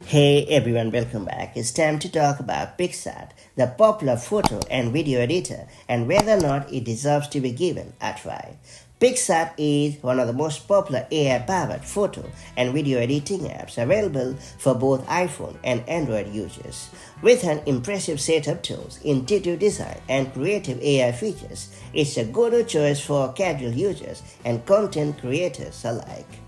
Hey everyone, welcome back. It's time to talk about Picsart, the popular photo and video editor, and whether or not it deserves to be given a try. Picsart is one of the most popular AI-powered photo and video editing apps available for both iPhone and Android users. With an impressive set of tools, intuitive design, and creative AI features, it's a go-to choice for casual users and content creators alike.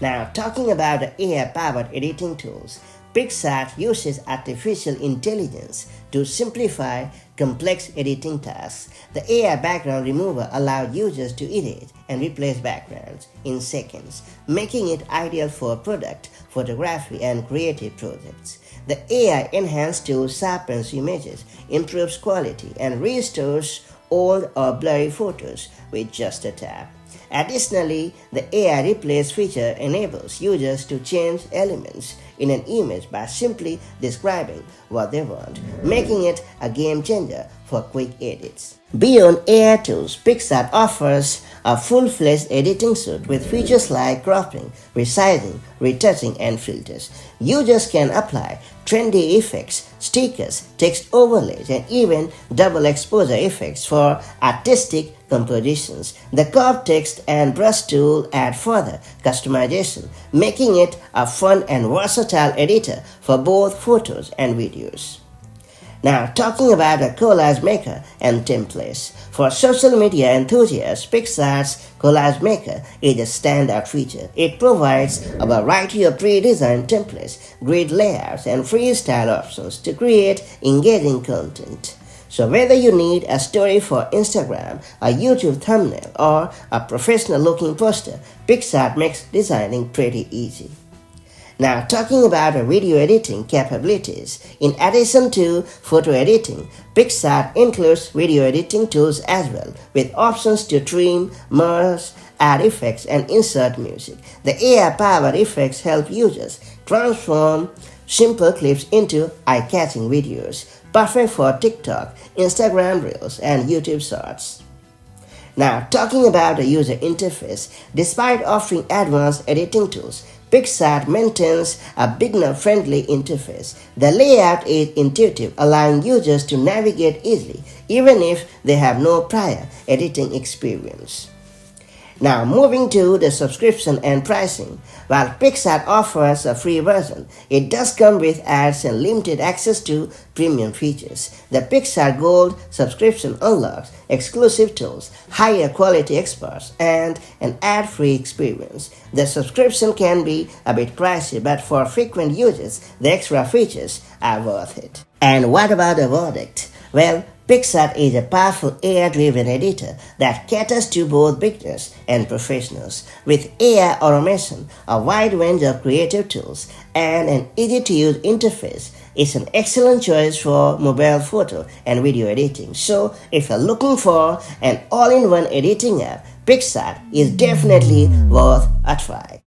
Now, talking about the AI-powered editing tools, Picsart uses artificial intelligence to simplify complex editing tasks. The AI background remover allows users to edit and replace backgrounds in seconds, making it ideal for product, photography, and creative projects. The AI enhanced tool sharpens images, improves quality, and restores old or blurry photos with just a tap. Additionally, the AI Replace feature enables users to change elements in an image by simply describing what they want, making it a game changer for quick edits. Beyond AI tools, Picsart offers a full-fledged editing suite with features like cropping, resizing, retouching, and filters. Users can apply trendy effects, stickers, text overlays, and even double exposure effects for artistic compositions. The curved text and brush tool add further customization, making it a fun and versatile editor for both photos and videos. Now, talking about a collage maker and templates. For social media enthusiasts, Picsart's Collage Maker is a standout feature. It provides a variety of pre-designed templates, grid layouts, and freestyle options to create engaging content. So whether you need a story for Instagram, a YouTube thumbnail, or a professional-looking poster, Picsart makes designing pretty easy. Now, talking about video editing capabilities, in addition to photo editing, Picsart includes video editing tools as well, with options to trim, merge, add effects, and insert music. The AI-powered effects help users transform simple clips into eye-catching videos, perfect for TikTok, Instagram Reels, and YouTube Shorts. Now, talking about the user interface, despite offering advanced editing tools, Picsart maintains a beginner-friendly interface. The layout is intuitive, allowing users to navigate easily, even if they have no prior editing experience. Now, moving to the subscription and pricing. While Picsart offers a free version, it does come with ads and limited access to premium features. The Picsart Gold subscription unlocks exclusive tools, higher quality experts, and an ad-free experience. The subscription can be a bit pricey, but for frequent users, the extra features are worth it. And what about the verdict? Well, Picsart is a powerful AI-driven editor that caters to both beginners and professionals. With AI automation, a wide range of creative tools, and an easy-to-use interface, it's an excellent choice for mobile photo and video editing. So, if you're looking for an all-in-one editing app, Picsart is definitely worth a try.